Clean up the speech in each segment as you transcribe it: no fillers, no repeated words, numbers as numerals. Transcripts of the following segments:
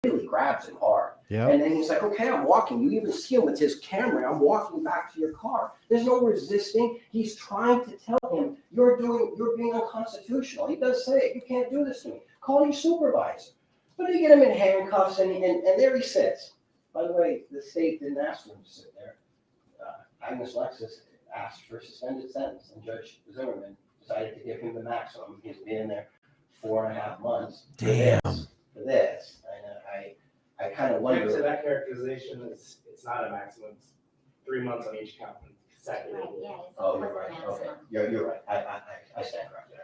really grabs him hard. Yeah. And then he's like, okay, I'm walking. You even see him with his camera. I'm walking back to your car. There's no resisting. He's trying to tell him, you're being unconstitutional. He does say it. You can't do this to me. Call your supervisor. But they get him in handcuffs, and there he sits. By the way, the state didn't ask for him to sit there. Agnes Lexus asked for a suspended sentence, and Judge Zimmerman decided to give him the maximum. He's been in there 4.5 months. Damn. For this. And I kind of wonder. So that characterization is, it's not a maximum. It's 3 months on each count. Right, yeah. Oh, you're right. Okay, you're right. I stand corrected.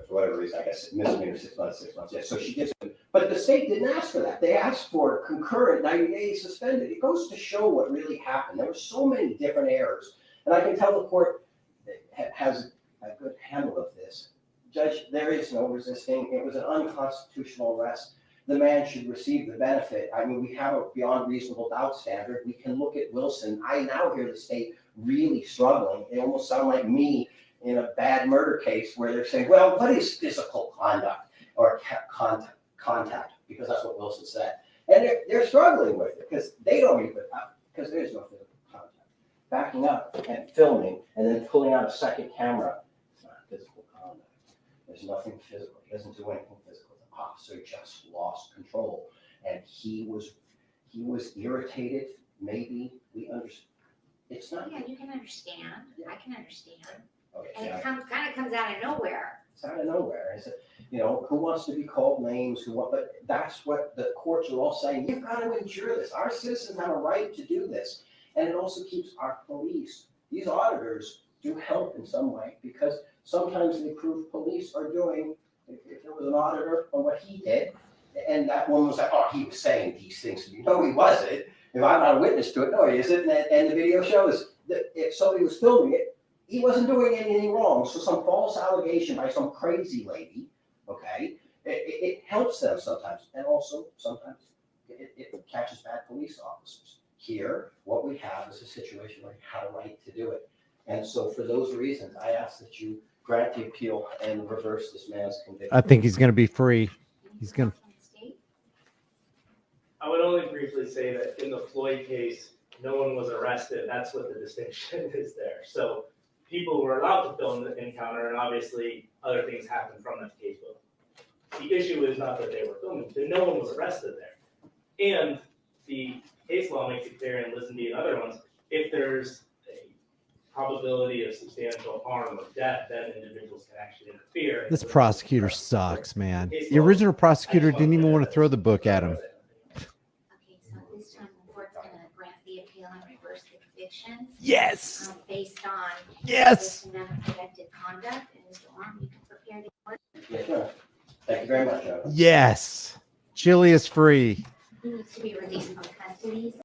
For whatever reason, I guess misdemeanor 6 months, 6 months. Yeah. So she gives him, but the state didn't ask for that. They asked for concurrent 90 days suspended. It goes to show what really happened. There were so many different errors, and I can tell the court has a good handle of this. Judge, there is no resisting. It was an unconstitutional arrest. The man should receive the benefit. I mean, we have a beyond reasonable doubt standard. We can look at Wilson. I now hear the state really struggling. They almost sound like me in a bad murder case where they're saying, well, what is physical conduct or contact? Because that's what Wilson said. And they're struggling with it because they don't even, because there's no physical contact. Backing up and filming and then pulling out a second camera, it's not physical conduct. There's nothing physical. He doesn't do anything physical. The officer just lost control, and he was irritated. Maybe we understand. It's not. Yeah, you can understand. Yeah. I can understand. Okay, and it kind of comes out of nowhere. It's out of nowhere. Is it? Who wants to be called names? But that's what the courts are all saying. You've got to ensure this. Our citizens have a right to do this, and it also keeps our police. These auditors do help in some way because sometimes they prove police are doing. If there was an auditor on what he did, and that one was like, oh, he was saying these things to me. No, he wasn't. If I'm not a witness to it, no, he isn't. And the video shows that if somebody was filming it, he wasn't doing anything wrong. So some false allegation by some crazy lady, okay, it helps them sometimes. And also sometimes it catches bad police officers. Here, what we have is a situation where you have a right to do it. And so for those reasons, I ask that you grant the appeal and reverse this man's conviction. I think he's going to be free. He's going to. I would only briefly say that in the Floyd case, no one was arrested. That's what the distinction is there. So people were allowed to film the encounter, and obviously other things happened from that case. But the issue is not that they were filming, that no one was arrested there. And the case law makes it clear in Listen D and other ones, if there's a probability of substantial harm or death, then individuals can actually interfere. This prosecutor sucks, man. The original prosecutor didn't even want to throw the book at him. Okay, so this time the court's going to grant the appeal and reverse the convictions. Yes. Based on yes. protected conduct, and Mr. Orm, you can prepare the court. Yes, sir. Thank you very much, Joe. Yes. Chille is free. He needs to be released from custody.